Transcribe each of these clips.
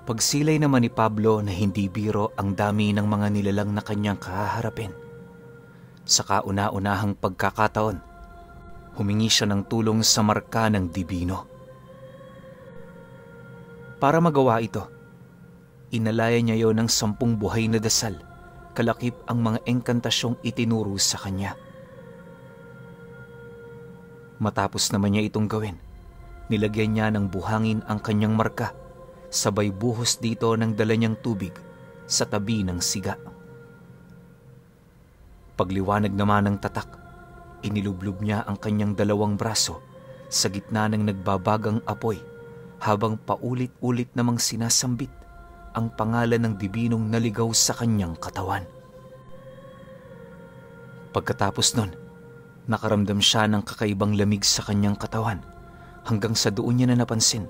Pagsilay naman ni Pablo na hindi biro ang dami ng mga nilalang na kanyang kahaharapin. Sa kauna-unahang pagkakataon, humingi siya ng tulong sa marka ng dibino. Para magawa ito, inalaya niya yon ng 10 buhay na dasal, kalakip ang mga engkantasyong itinuro sa kanya. Matapos naman niya itong gawin, nilagyan niya ng buhangin ang kanyang marka, sabay buhos dito ng dala niyang tubig sa tabi ng siga. Pagliwanag naman ng tatak, inilublob niya ang kanyang 2 braso sa gitna ng nagbabagang apoy habang paulit-ulit namang sinasambit ang pangalan ng dibinong naligaw sa kanyang katawan. Pagkatapos nun, nakaramdam siya ng kakaibang lamig sa kanyang katawan hanggang sa doon niya na napansin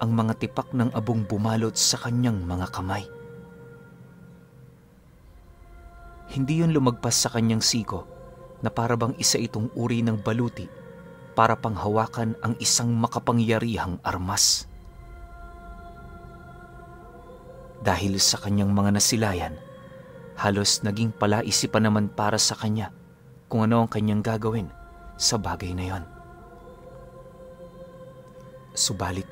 ang mga tipak ng abong bumalot sa kanyang mga kamay. Hindi yun lumagpas sa kanyang siko na para bang isa itong uri ng baluti para panghawakan ang isang makapangyarihang armas. Dahil sa kanyang mga nasilayan, halos naging palaisipan naman para sa kanya kung ano ang kanyang gagawin sa bagay na yon. Subalit,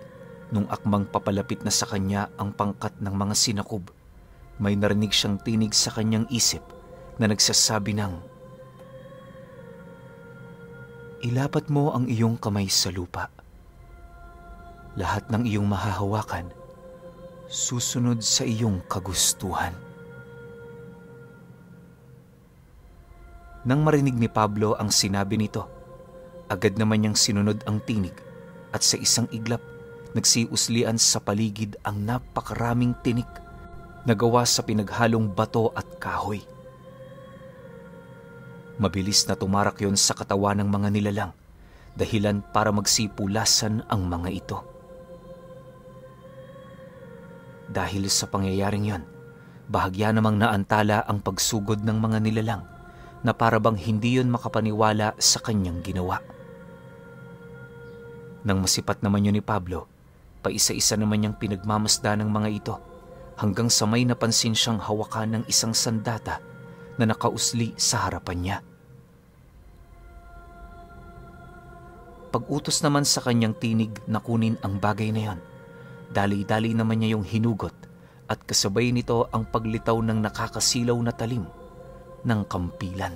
nung akmang papalapit na sa kanya ang pangkat ng mga sinakob, may narinig siyang tinig sa kanyang isip na nagsasabi ng, "Ilapat mo ang iyong kamay sa lupa. Lahat ng iyong mahahawakan, susunod sa iyong kagustuhan." Nang marinig ni Pablo ang sinabi nito, agad naman niyang sinunod ang tinig at sa isang iglap, nagsiuslian sa paligid ang napakaraming tinik na gawa sa pinaghalong bato at kahoy. Mabilis na tumarak yon sa katawan ng mga nilalang, dahilan para magsipulasan ang mga ito. Dahil sa pangyayaring yon, bahagya namang naantala ang pagsugod ng mga nilalang na para bang hindi yon makapaniwala sa kanyang ginawa. Nang masipat naman yun ni Pablo, paisa-isa naman niyang pinagmamasda ng mga ito hanggang sa may napansin siyang hawakan ng isang sandata na nakausli sa harapan niya. Pag-utos naman sa kanyang tinig na kunin ang bagay na yon, dali-dali naman niya yung hinugot at kasabay nito ang paglitaw ng nakakasilaw na talim ng kampilan.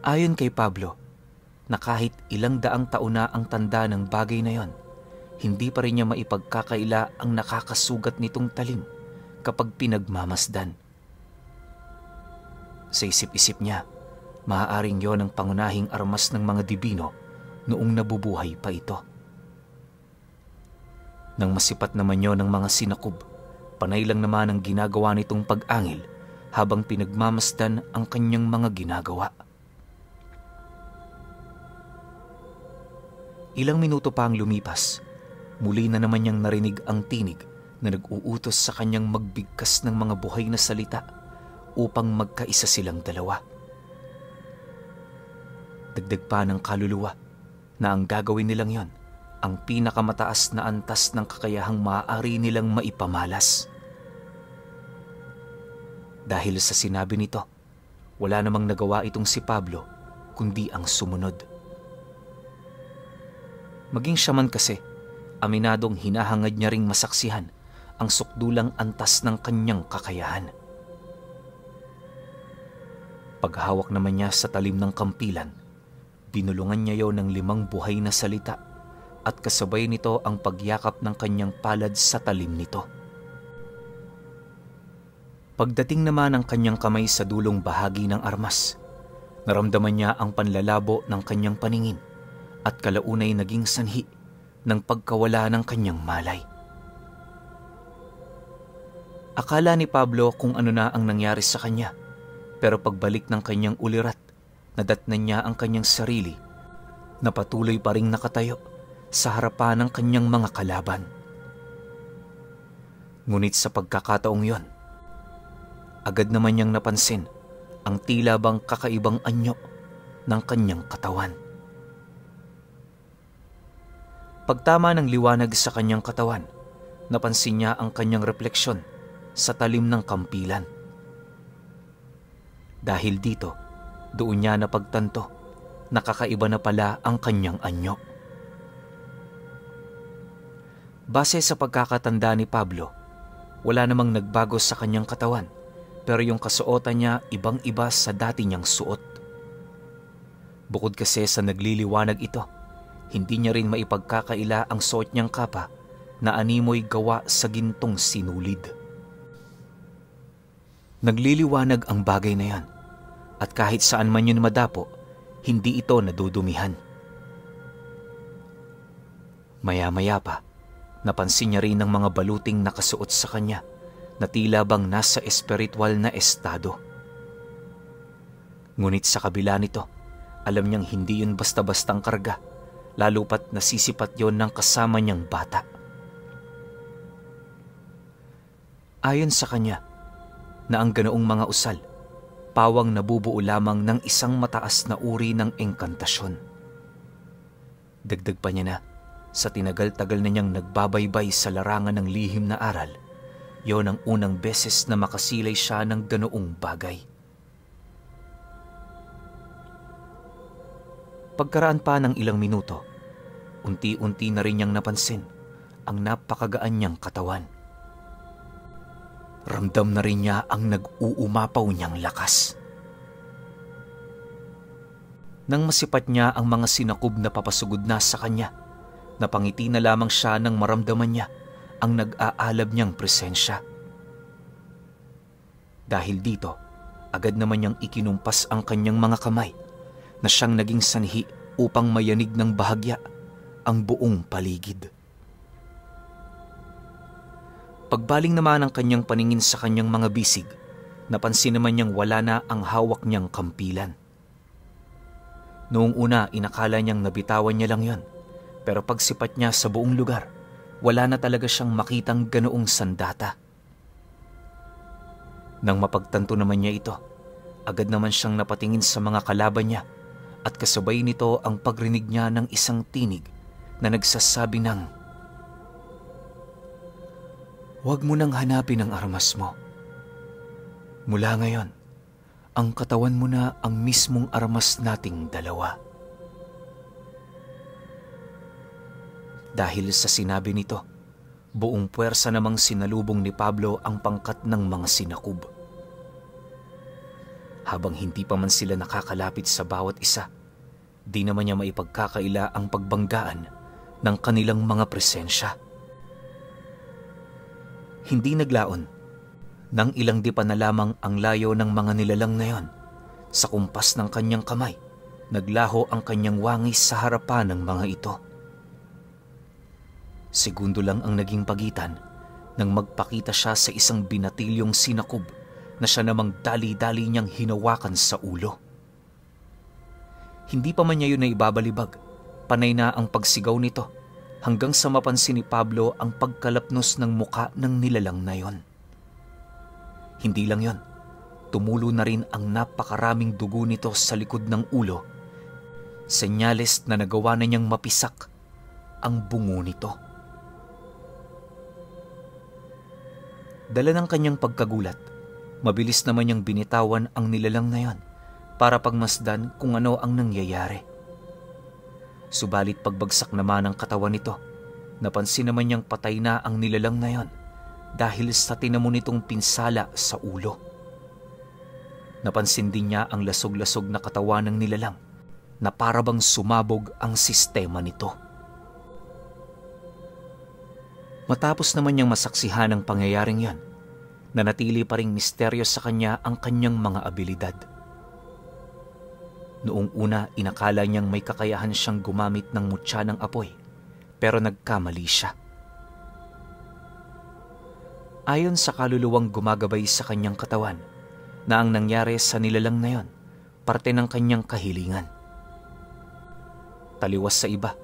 Ayon kay Pablo, na kahit ilang daang taon na ang tanda ng bagay na yon, hindi pa rin niya maipagkakaila ang nakakasugat nitong talim kapag pinagmamasdan. Sa isip-isip niya, maaaring yon ang pangunahing armas ng mga dibino noong nabubuhay pa ito. Nang masipat naman yon ng mga sinakob, panay lang naman ang ginagawa nitong pag-angil habang pinagmamasdan ang kanyang mga ginagawa. Ilang minuto pa ang lumipas, muli na naman niyang narinig ang tinig na nag-uutos sa kanyang magbigkas ng mga buhay na salita upang magkaisa silang dalawa. Dagdag pa ng kaluluwa na ang gagawin nilang yon ang pinakamataas na antas ng kakayahang maaari nilang maipamalas. Dahil sa sinabi nito, wala namang nagawa itong si Pablo kundi ang sumunod. Maging siya man kasi, aminadong hinahangad niya ring masaksihan ang sukdulang antas ng kanyang kakayahan. Paghawak naman niya sa talim ng kampilan, binulungan niya yon ng 5 buhay na salita at kasabay nito ang pagyakap ng kanyang palad sa talim nito. Pagdating naman ng kanyang kamay sa dulong bahagi ng armas, naramdaman niya ang panlalabo ng kanyang paningin at kalaunay naging sanhi ng pagkawala ng kanyang malay. Akala ni Pablo kung ano na ang nangyari sa kanya, pero pagbalik ng kanyang ulirat, nadatnan niya ang kanyang sarili na patuloy pa ring nakatayo sa harapan ng kanyang mga kalaban. Ngunit sa pagkakataong yon, agad naman niyang napansin ang tila bang kakaibang anyo ng kanyang katawan. Pagtama ng liwanag sa kanyang katawan, napansin niya ang kanyang refleksyon sa talim ng kampilan. Dahil dito, doon niya napagtanto na kakaiba na pala ang kanyang anyo. Base sa pagkakatanda ni Pablo, wala namang nagbago sa kanyang katawan, pero yung kasuotan niya ibang-iba sa dati niyang suot. Bukod kasi sa nagliliwanag ito, hindi niya rin maipagkakaila ang suot niyang kapa na animoy gawa sa gintong sinulid. Nagliliwanag ang bagay na yan, at kahit saan man yun madapo, hindi ito nadudumihan. Maya-maya pa, napansin niya rin ang mga baluting nakasuot sa kanya na tila bang nasa espiritual na estado. Ngunit sa kabila nito, alam niyang hindi yun basta-bastang karga, lalo pat nasisipat yon ng kasama niyang bata. Ayon sa kanya, na ang ganoong mga usal, pawang nabubuo lamang ng isang mataas na uri ng engkantasyon. Dagdag pa niya na, sa tinagal-tagal na niyang nagbabaybay sa larangan ng lihim na aral, yon ang unang beses na makasilay siya ng ganoong bagay. Pagkaraan pa ng ilang minuto, unti-unti na rin niyang napansin ang napakagaan niyang katawan. Ramdam na rin niya ang nag-uumapaw niyang lakas. Nang masipat niya ang mga sinakob na papasugod na sa kanya, napangiti na lamang siya nang maramdaman niya ang nag-aalab niyang presensya. Dahil dito, agad naman niyang ikinumpas ang kanyang mga kamay na siyang naging sanhi upang mayanig ng bahagya ang buong paligid. Pagbaling naman ang kanyang paningin sa kanyang mga bisig, napansin naman niyang wala na ang hawak niyang kampilan. Noong una, inakala niyang nabitawan niya lang yon, pero pagsipat niya sa buong lugar, wala na talaga siyang makitang ganoong sandata. Nang mapagtanto naman niya ito, agad naman siyang napatingin sa mga kalaban niya at kasabay nito ang pagrinig niya ng isang tinig na nagsasabi ng, "Huwag mo nang hanapin ang armas mo. Mula ngayon, ang katawan mo na ang mismong armas nating dalawa." Dahil sa sinabi nito, buong puwersa namang sinalubong ni Pablo ang pangkat ng mga sinakob. Habang hindi pa man sila nakakalapit sa bawat isa, di naman niya maipagkakaila ang pagbanggaan ng kanilang mga presensya. Hindi naglaon, nang ilang dipa na lamang ang layo ng mga nilalang na yon, sa kumpas ng kanyang kamay, naglaho ang kanyang wangis sa harapan ng mga ito. Segundo lang ang naging pagitan nang magpakita siya sa isang binatilyong sinakob na siya namang dali-dali niyang hinawakan sa ulo. Hindi pa man niya yun na ibabalibag, panay na ang pagsigaw nito hanggang sa mapansin ni Pablo ang pagkalapnos ng muka ng nilalang na yon. Hindi lang yon, tumulo na rin ang napakaraming dugo nito sa likod ng ulo, senyales na nagawa na niyang mapisak ang bungo nito. Dala ng kanyang pagkagulat, mabilis naman niyang binitawan ang nilalang na yon para pagmasdan kung ano ang nangyayari. Subalit pagbagsak naman ng katawan nito, napansin naman niyang patay na ang nilalang na yon dahil sa tinamo nitong pinsala sa ulo. Napansin din niya ang lasog-lasog na katawan ng nilalang na parabang sumabog ang sistema nito. Matapos naman niyang masaksihan ang pangyayaring yan, nanatili pa ring misteryo sa kanya ang kanyang mga abilidad. Noong una, inakala niyang may kakayahan siyang gumamit ng mutya ng apoy, pero nagkamali siya. Ayon sa kaluluwang gumagabay sa kanyang katawan, na ang nangyari sa nilalang na yon, parte ng kanyang kahilingan. Taliwas sa iba,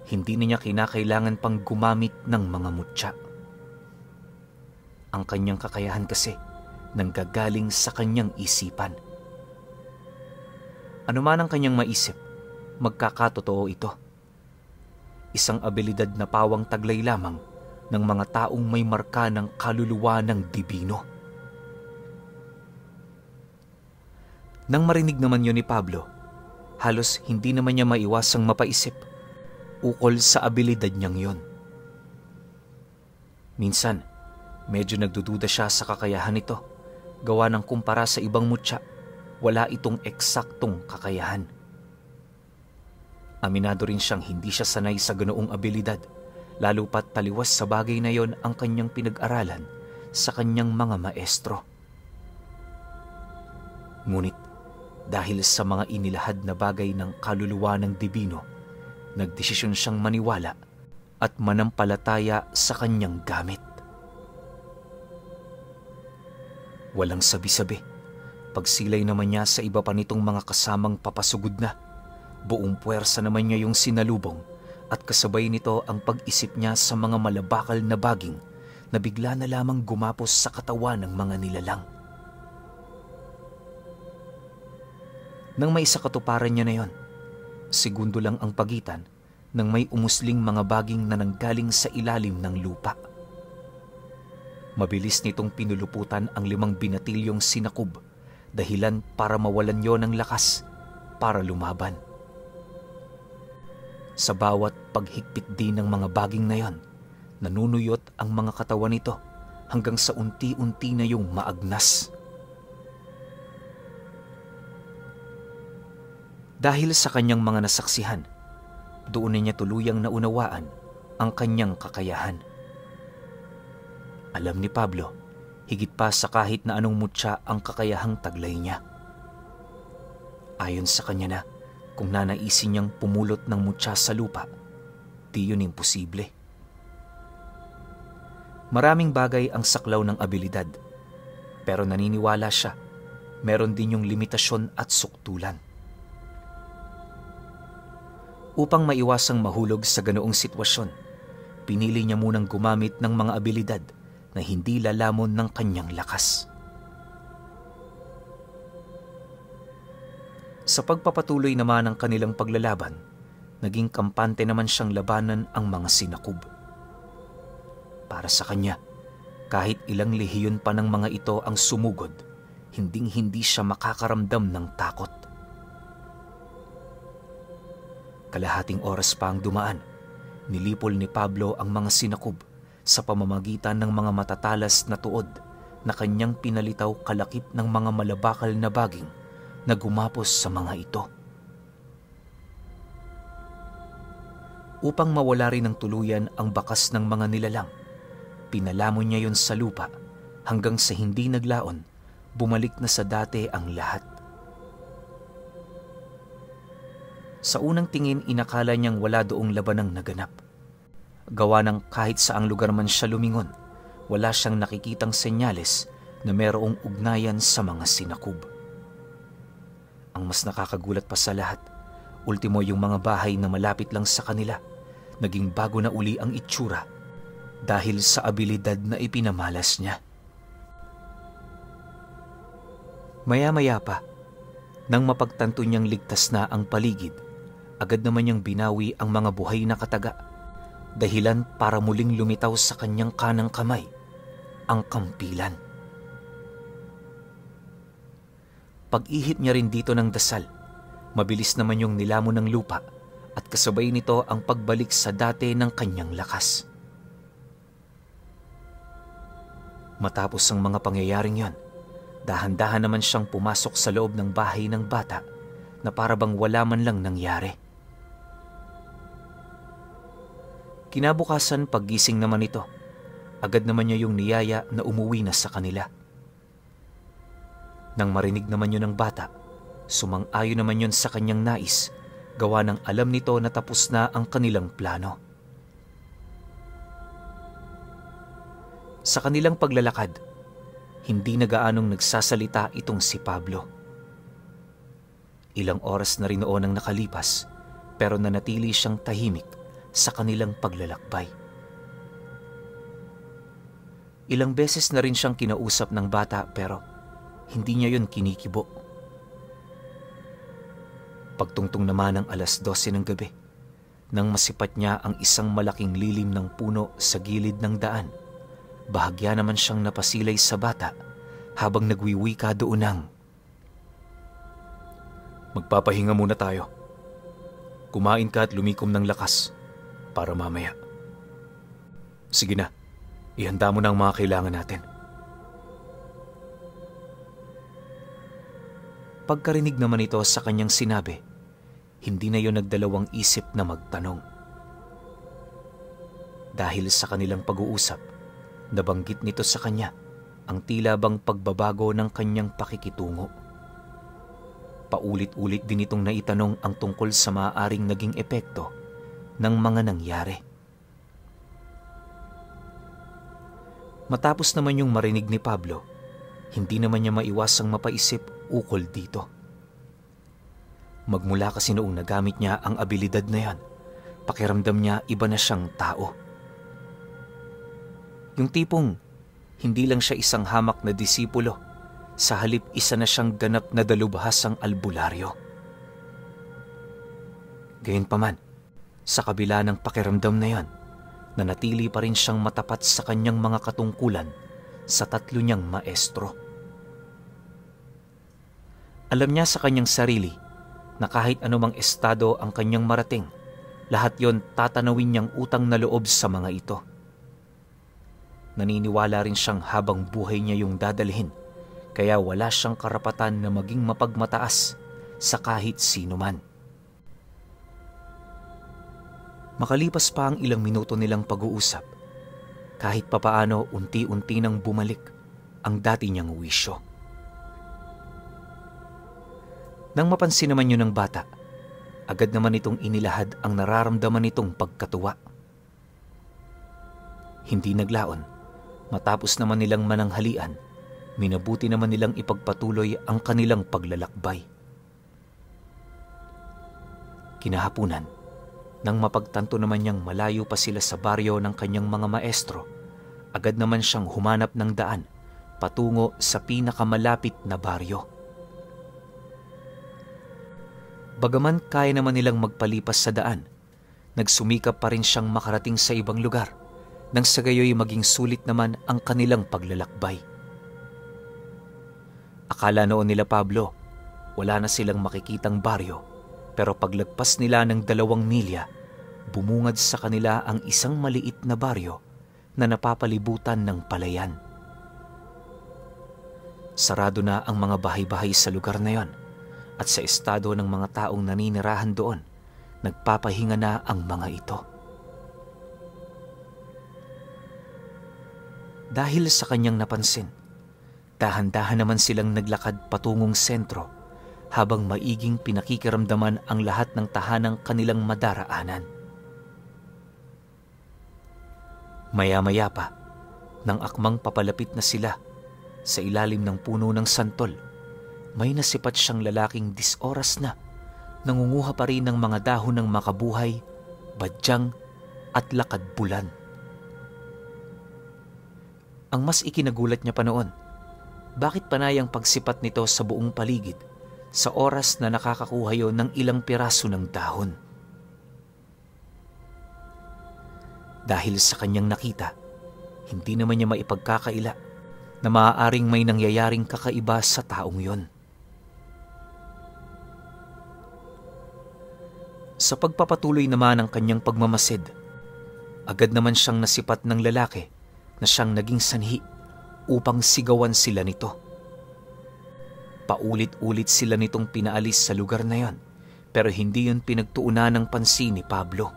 hindi na niya kinakailangan pang gumamit ng mga mutya. Ang kanyang kakayahan kasi nanggagaling sa kanyang isipan. Ano man ang kanyang maisip, magkakatotoo ito. isang abilidad na pawang taglay lamang ng mga taong may marka ng kaluluwa ng dibino. Nang marinig naman yun ni Pablo, halos hindi naman niya maiwasang mapaisip ukol sa abilidad niyang yun. Minsan, medyo nagdududa siya sa kakayahan nito, gawa ng kumpara sa ibang mutya, wala itong eksaktong kakayahan. Aminado rin siyang hindi siya sanay sa ganoong abilidad, lalo pat taliwas sa bagay na yon ang kanyang pinag-aralan sa kanyang mga maestro. Ngunit dahil sa mga inilahad na bagay ng kaluluwa ng dibino, nagdesisyon siyang maniwala at manampalataya sa kanyang gamit. Walang sabi-sabi, pagsilay naman niya sa iba pa nitong mga kasamang papasugod na, buong puwersa naman niya yung sinalubong at kasabay nito ang pag-isip niya sa mga malabakal na baging na bigla na lamang gumapos sa katawan ng mga nilalang. Nang may isa katuparan niya na yon, segundo lang ang pagitan nang may umusling mga baging na nanggaling sa ilalim ng lupa. Mabilis nitong pinuluputan ang 5 binatilyong sinakob, dahilan para mawalan yon ng lakas para lumaban. Sa bawat paghigpit din ng mga baging na yon, nanunuyot ang mga katawan nito hanggang sa unti-unti na yung maagnas. Dahil sa kanyang mga nasaksihan, doon na niya tuluyang naunawaan ang kanyang kakayahan. Alam ni Pablo, higit pa sa kahit na anong mutya ang kakayahang taglay niya. Ayon sa kanya na, kung nanaisin niyang pumulot ng mutya sa lupa, di yun imposible. Maraming bagay ang saklaw ng abilidad, pero naniniwala siya, meron din yung limitasyon at suktulan. Upang maiwasang mahulog sa ganoong sitwasyon, pinili niya munang gumamit ng mga abilidad na hindi lalamon ng kanyang lakas. Sa pagpapatuloy naman ng kanilang paglalaban, naging kampante naman siyang labanan ang mga sinakob. Para sa kanya, kahit ilang lehiyon pa ng mga ito ang sumugod, hinding-hindi siya makakaramdam ng takot. Kalahating oras pa ang dumaan, nilipol ni Pablo ang mga sinakob sa pamamagitan ng mga matatalas na tuod na kanyang pinalitaw kalakip ng mga malabakal na baging na gumapos sa mga ito. Upang mawala rin ng tuluyan ang bakas ng mga nilalang, pinalamon niya yon sa lupa hanggang sa hindi naglaon, bumalik na sa dati ang lahat. Sa unang tingin, inakala niyang wala doong labanang naganap. Gawa ng kahit saang lugar man siya lumingon, wala siyang nakikitang senyales na mayroong ugnayan sa mga sinakob. Ang mas nakakagulat pa sa lahat, ultimo yung mga bahay na malapit lang sa kanila, naging bago na uli ang itsura dahil sa abilidad na ipinamalas niya. Maya-maya pa, nang mapagtanto niyang ligtas na ang paligid, agad naman niyang binawi ang mga buhay na kataga, dahilan para muling lumitaw sa kanyang kanang kamay ang kampilan. Pag-ihip niya rin dito ng dasal, mabilis naman yung nilamon ng lupa at kasabay nito ang pagbalik sa dati ng kanyang lakas. Matapos ang mga pangyayaring yon, dahan-dahan naman siyang pumasok sa loob ng bahay ng bata na para bang wala man lang nangyari. Kinabukasan paggising naman ito, agad naman niya yung niyaya na umuwi na sa kanila. Nang marinig naman yun ng bata, sumang-ayon naman yun sa kanyang nais, gawa ng alam nito na tapos na ang kanilang plano. Sa kanilang paglalakad, hindi na gaanong nagsasalita itong si Pablo. Ilang oras na rin noon ang nakalipas, pero nanatili siyang tahimik sa kanilang paglalakbay. Ilang beses na rin siyang kinausap ng bata pero hindi niya yun kinikibo. Pagtungtong naman ng 12:00 ng gabi, nang masipat niya ang isang malaking lilim ng puno sa gilid ng daan. Bahagya naman siyang napasilay sa bata habang nagwiwika doon ng, "Magpapahinga muna tayo. Kumain ka at lumikom ng lakas para mamaya. Sige na, ihanda mo na ang mga kailangan natin." Pagkarinig naman ito sa kanyang sinabi, hindi na yon nagdalawang isip na magtanong. Dahil sa kanilang pag-uusap, nabanggit nito sa kanya ang tila bang pagbabago ng kanyang pakikitungo. Paulit-ulit din itong naitanong ang tungkol sa maaaring naging epekto ng mga nangyari. Matapos naman yung marinig ni Pablo, hindi naman niya maiwasang mapaisip ukol dito. Magmula kasi noong nagamit niya ang abilidad na yan, pakiramdam niya iba na siyang tao. Yung tipong hindi lang siya isang hamak na disipulo, sa halip isa na siyang ganap na dalubhasang albularyo. Gayunpaman, sa kabila ng pakiramdam na yan, nanatili pa rin siyang matapat sa kanyang mga katungkulan sa tatlo niyang maestro. Alam niya sa kanyang sarili na kahit anumang estado ang kanyang marating, lahat yon tatanawin niyang utang na loob sa mga ito. Naniniwala rin siyang habang buhay niya yung dadalhin, kaya wala siyang karapatan na maging mapagmataas sa kahit sino man. Makalipas pa ang ilang minuto nilang pag-uusap, kahit papaano unti-unti nang bumalik ang dati niyang wisyo. Nang mapansin naman yun ng bata, agad naman itong inilahad ang nararamdaman nitong pagkatuwa. Hindi naglaon, matapos naman nilang mananghalian, minabuti naman nilang ipagpatuloy ang kanilang paglalakbay. Kinahapunan, nang mapagtanto naman niyang malayo pa sila sa baryo ng kanyang mga maestro, agad naman siyang humanap ng daan patungo sa pinakamalapit na baryo. Bagaman kaya naman nilang magpalipas sa daan, nagsumikap pa rin siyang makarating sa ibang lugar nang sa gayoy maging sulit naman ang kanilang paglalakbay. Akala noon nila Pablo, wala na silang makikitang baryo, pero paglagpas nila ng 2 milya, bumungad sa kanila ang isang maliit na baryo na napapalibutan ng palayan. Sarado na ang mga bahay-bahay sa lugar na yon, at sa estado ng mga taong naninirahan doon, nagpapahinga na ang mga ito. Dahil sa kanyang napansin, dahan-dahan naman silang naglakad patungong sentro habang maiging pinakikiramdaman ang lahat ng tahanang kanilang madaraanan. Maya-maya pa, nang akmang papalapit na sila sa ilalim ng puno ng santol, may nasipat siyang lalaking 10 oras na nangunguha pa rin ng mga dahon ng makabuhay, badyang at lakad bulan. Ang mas ikinagulat niya pa noon, bakit panay ang pagsipat nito sa buong paligid sa oras na nakakakuha yon ng ilang piraso ng dahon? Dahil sa kanyang nakita, hindi naman niya maipagkakaila na maaaring may nangyayaring kakaiba sa taong yon. Sa pagpapatuloy naman ng kanyang pagmamasid, agad naman siyang nasipat ng lalaki na siyang naging sanhi upang sigawan sila nito. Paulit-ulit sila nitong pinaalis sa lugar na yon, pero hindi yun pinagtuunan ng pansin ni Pablo.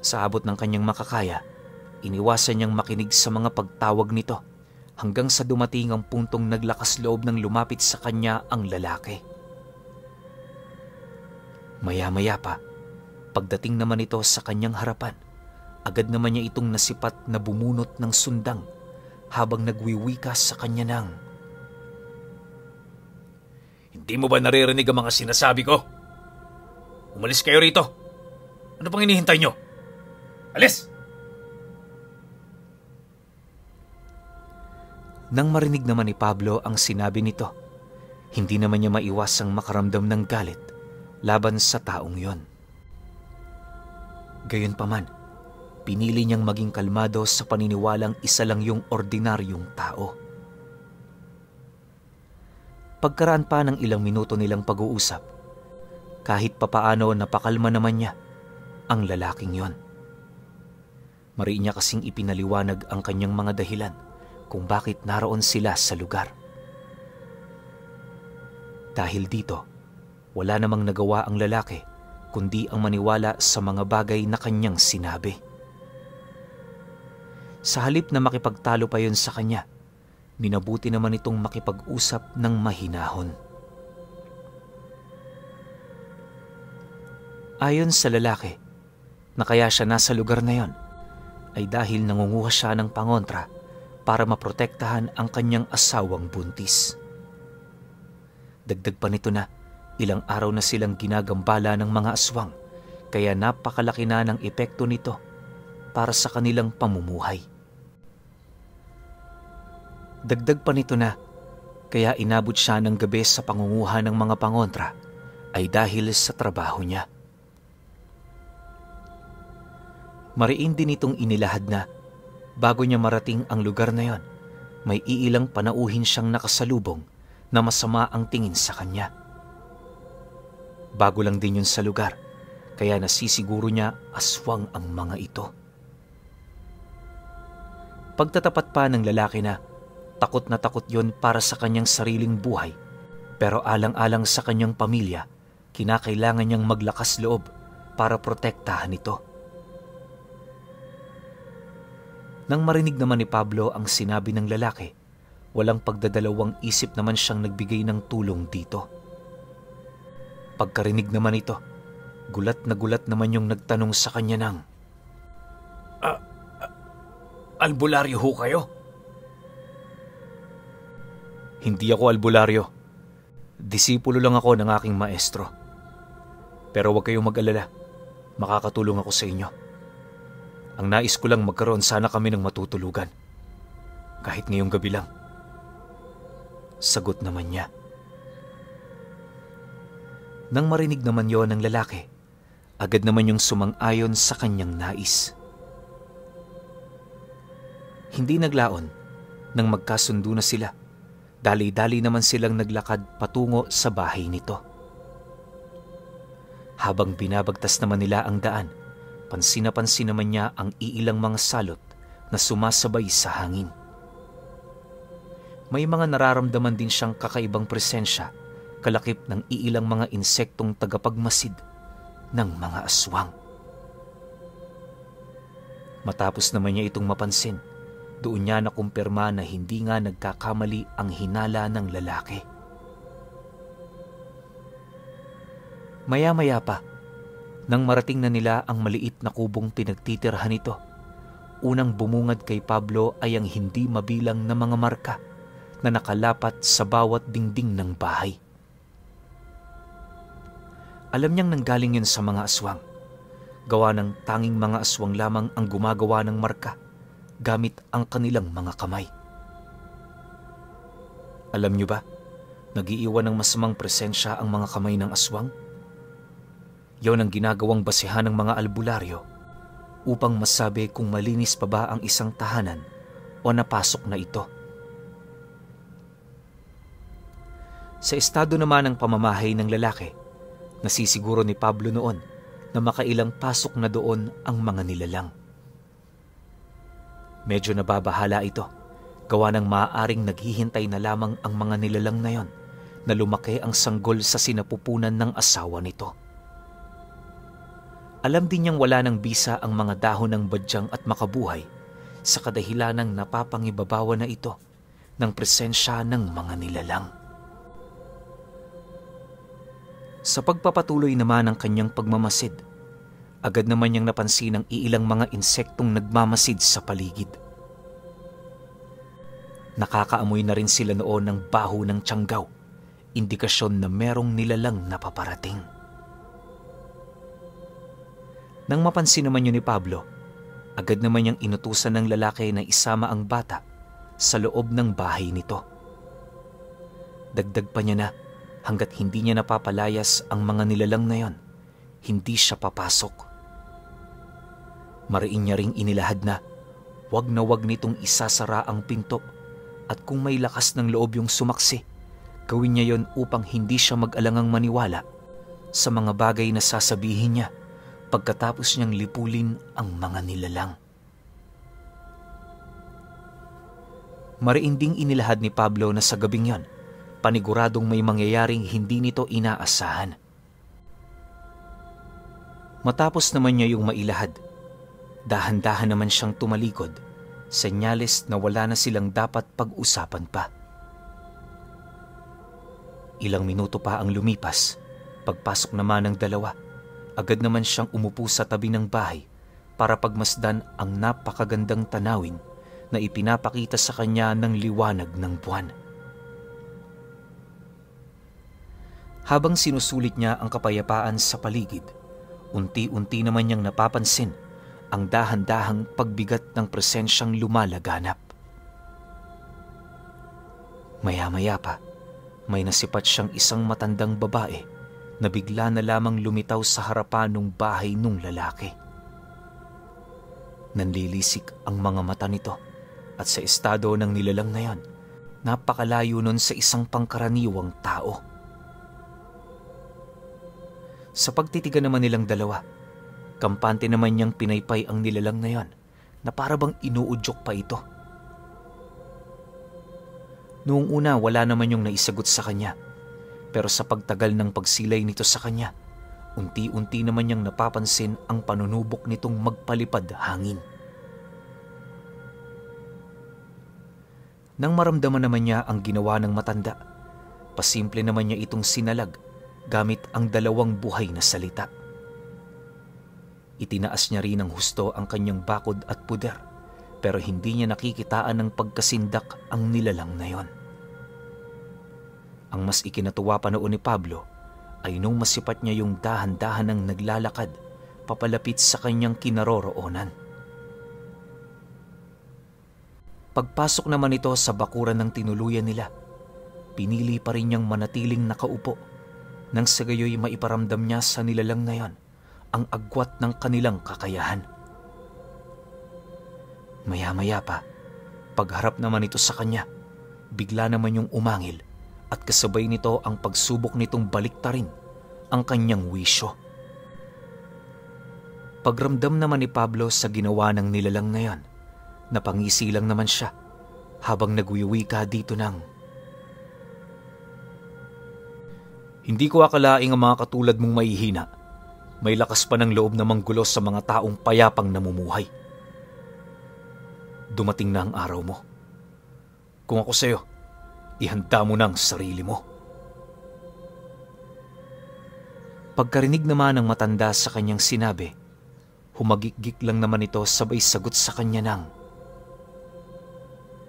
Sa abot ng kanyang makakaya, iniwasan niyang makinig sa mga pagtawag nito hanggang sa dumating ang puntong naglakas loob ng lumapit sa kanya ang lalaki. Maya-maya pa, pagdating naman ito sa kanyang harapan, agad naman niya itong nasipat na bumunot ng sundang habang nagwiwika sa kanya ng, "Hindi mo ba naririnig ang mga sinasabi ko? Umalis kayo rito. Ano pang hinihintay nyo? Alis!" Nang marinig naman ni Pablo ang sinabi nito, hindi naman niya maiwasang makaramdam ng galit laban sa taong yon. Gayunpaman, pinili niyang maging kalmado sa paniniwalang isa lang yung ordinaryong tao. Pagkaraan pa ng ilang minuto nilang pag-uusap, kahit papaano napakalma naman niya ang lalaking yon. Mariin niya kasing ipinaliwanag ang kanyang mga dahilan kung bakit naroon sila sa lugar. Dahil dito, wala namang nagawa ang lalaki kundi ang maniwala sa mga bagay na kanyang sinabi. Sa halip na makipagtalo pa yon sa kanya, minabuti naman itong makipag-usap ng mahinahon. Ayon sa lalaki, na kaya siya nasa lugar na yon ay dahil nangunguha siya ng pangontra para maprotektahan ang kanyang asawang buntis. Dagdag pa nito na ilang araw na silang ginagambala ng mga aswang, kaya napakalaki na ng epekto nito para sa kanilang pamumuhay. Dagdag pa nito na kaya inabot siya ng gabi sa pangunguha ng mga pangontra ay dahil sa trabaho niya. Mariin din itong inilahad na bago niya marating ang lugar na yon, may iilang panauhin siyang nakasalubong na masama ang tingin sa kanya. Bago lang din yun sa lugar, kaya nasisiguro niya aswang ang mga ito. Pagtatapat pa ng lalaki na takot yon para sa kanyang sariling buhay, pero alang-alang sa kanyang pamilya, kinakailangan niyang maglakas loob para protektahan ito. Nang marinig naman ni Pablo ang sinabi ng lalaki, walang pagdadalawang isip naman siyang nagbigay ng tulong dito. Pagkarinig naman ito, gulat naman yung nagtanong sa kanya ng, Albularyo ho kayo? Hindi ako albularyo. Disipulo lang ako ng aking maestro. Pero huwag kayong mag-alala, makakatulong ako sa inyo. Ang nais ko lang magkaroon sana kami ng matutulugan. Kahit ngayong gabi lang. Sagot naman niya. Nang marinig naman yon ng lalaki, agad naman yung sumang-ayon sa kanyang nais. Hindi naglaon nang magkasundo na sila. Dali-dali naman silang naglakad patungo sa bahay nito. Habang binabagtas naman nila ang daan, pansin naman niya ang iilang mga salot na sumasabay sa hangin. May mga nararamdaman din siyang kakaibang presensya, kalakip ng iilang mga insektong tagapagmasid ng mga aswang. Matapos naman niya itong mapansin, doon niya nakumpirma na hindi nga nagkakamali ang hinala ng lalaki. Maya-maya pa, nang marating na nila ang maliit na kubong pinagtitirhan nito, unang bumungad kay Pablo ay ang hindi mabilang na mga marka na nakalapat sa bawat dingding ng bahay. Alam niyang nanggaling yun sa mga aswang. Gawa ng tanging mga aswang lamang ang gumagawa ng marka gamit ang kanilang mga kamay. Alam niyo ba, nag-iiwan ng masamang presensya ang mga kamay ng aswang? Yaw ang ginagawang basehan ng mga albularyo upang masabi kung malinis pa ba ang isang tahanan o napasok na ito. Sa estado naman ng pamamahay ng lalaki, nasisiguro ni Pablo noon na makailang pasok na doon ang mga nilalang. Medyo nababahala ito, gawa ng maaaring naghihintay na lamang ang mga nilalang na yon na lumaki ang sanggol sa sinapupunan ng asawa nito. Alam din niyang wala ng bisa ang mga dahon ng badyang at makabuhay sa kadahilanang napapangibabawan na ito ng presensya ng mga nilalang. Sa pagpapatuloy naman ng kanyang pagmamasid, agad naman niyang napansin ang iilang mga insektong nagmamasid sa paligid. Nakakaamoy na rin sila noon ng baho ng tiyanggaw, indikasyon na merong nilalang na paparating. Nang mapansin naman yun ni Pablo, agad naman niyang inutusan ng lalaki na isama ang bata sa loob ng bahay nito. Dagdag pa niya na hanggat hindi niya napapalayas ang mga nilalang na yon, hindi siya papasok. Mariin niya ring inilahad na wag nitong isasara ang pinto at kung may lakas ng loob yung sumaksi, gawin niya yon upang hindi siya mag-alangang maniwala sa mga bagay na sasabihin niya pagkatapos niyang lipulin ang mga nilalang. Mariin ding inilahad ni Pablo na sa gabing yon, paniguradong may mangyayaring hindi nito inaasahan. Matapos naman niya yung mailahad, dahan-dahan naman siyang tumalikod, senyales na wala na silang dapat pag-usapan pa. Ilang minuto pa ang lumipas, pagpasok naman ng dalawa, agad naman siyang umupo sa tabi ng bahay para pagmasdan ang napakagandang tanawin na ipinapakita sa kanya ng liwanag ng buwan. Habang sinusulit niya ang kapayapaan sa paligid, unti-unti naman niyang napapansin ang dahan-dahang pagbigat ng presensyang lumalaganap. Maya-maya pa, may nasipat siyang isang matandang babae na bigla na lamang lumitaw sa harapan ng bahay nung lalaki. Nanlilisik ang mga mata nito at sa estado ng nilalang na yon, napakalayo nun sa isang pangkaraniwang tao. Sa pagtitigan naman nilang dalawa, kampante naman niyang pinaypay ang nilalang na yon na para bang inuudyok pa ito. Noong una wala naman yung naisagot sa kanya, pero sa pagtagal ng pagsilay nito sa kanya, unti-unti naman niyang napapansin ang panunubok nitong magpalipad hangin. Nang maramdaman naman niya ang ginawa ng matanda, pasimple naman niya itong sinalag gamit ang dalawang buhay na salita. Itinaas niya rin ng husto ang kanyang bakod at puder, pero hindi niya nakikitaan ng pagkasindak ang nilalang na yon. Ang mas ikinatuwa pa noon ni Pablo ay nung masipat niya yung dahan-dahan ng naglalakad papalapit sa kanyang kinaroroonan. Pagpasok naman ito sa bakuran ng tinuluyan nila, pinili pa rin niyang manatiling nakaupo nang sa gayoy maiparamdam niya sa nilalang na yon ang agwat ng kanilang kakayahan. Maya-maya pa, pagharap naman ito sa kanya, bigla naman yung umangil at kasabay nito ang pagsubok nitong baliktarin ang kanyang wisyo. Pagramdam naman ni Pablo sa ginawa ng nilalang na yon, napangisi lang naman siya habang nagwiwika dito ng, "Hindi ko akalaing ang mga katulad mong mahihina, may lakas pa ng loob na manggulo sa mga taong payapang namumuhay. Dumating na ang araw mo. Kung ako sa'yo, ihanda mo ng sarili mo." Pagkarinig naman ng matanda sa kanyang sinabi, humagikgik lang naman ito sabay sagot sa kanya ng,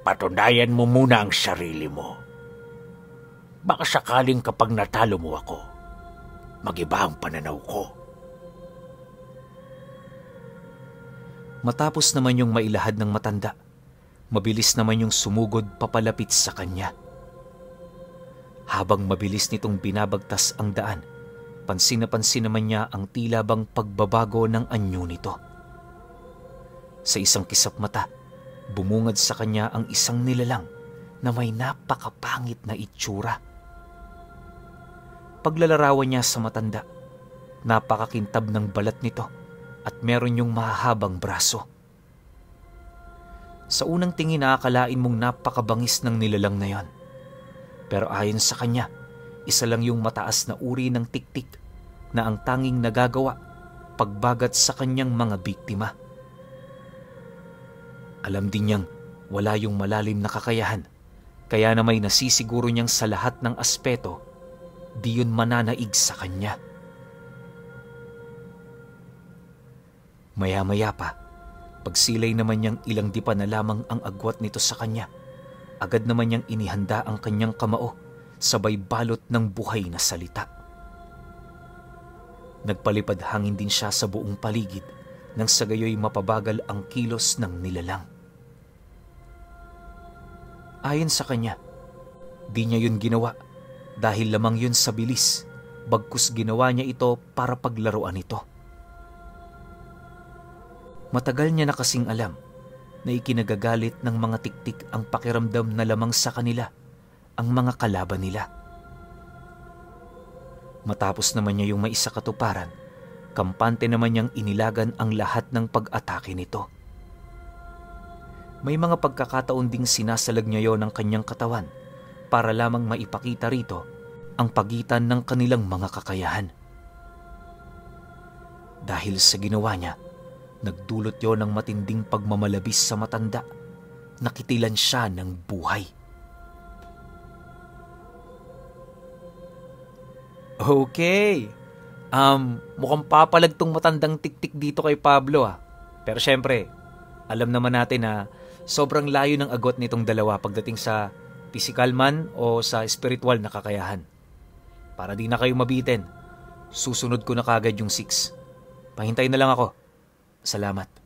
"Patunayan mo muna ang sarili mo. Baka sakaling kapag natalo mo ako, mag-iba ang pananaw ko." Matapos naman yung mailahad ng matanda, mabilis naman yung sumugod papalapit sa kanya. Habang mabilis nitong binabagtas ang daan, pansin na pansin naman niya ang tila bang pagbabago ng anyo nito. Sa isang kisap mata, bumungad sa kanya ang isang nilalang na may napakapangit na itsura. Paglalarawan niya sa matanda, napakakintab ng balat nito at meron yung mahahabang braso. Sa unang tingin nakakalain mong napakabangis ng nilalang na yon. Pero ayon sa kanya, isa lang yung mataas na uri ng tiktik na ang tanging nagagawa pagbagat sa kanyang mga biktima. Alam din niyang wala yung malalim na kakayahan, kaya na may nasisiguro niyang sa lahat ng aspeto, di yun mananaig sa kanya. Maya-maya pa, pagsilay naman niyang ilang dipa na lamang ang agwat nito sa kanya, agad naman niyang inihanda ang kanyang kamao sabay balot ng buhay na salita. Nagpalipad hangin din siya sa buong paligid nang sa gayoy mapabagal ang kilos ng nilalang. Ayon sa kanya, di niya yun ginawa dahil lamang yun sa bilis, bagkus ginawa niya ito para paglaruan ito. Matagal niya na kasing alam na ikinagagalit ng mga tiktik ang pakiramdam na lamang sa kanila ang mga kalaban nila. Matapos naman niya yung maisa katuparan, kampante naman niyang inilagan ang lahat ng pag-atake nito. May mga pagkakataon ding sinasalag niya yon ng kanyang katawan para lamang maipakita rito ang pagitan ng kanilang mga kakayahan. Dahil sa ginawa niya, nagdulot yon ng matinding pagmamalabis sa matanda. Nakitilan siya ng buhay. Okay. Mukhang papalag tong matandang tiktik dito kay Pablo ah. Pero syempre, alam naman natin na sobrang layo ng agot nitong dalawa pagdating sa physical man o sa spiritual na kakayahan. Para di na kayo mabitin, susunod ko na kagad yung 6. Pahintay na lang ako. Salamat.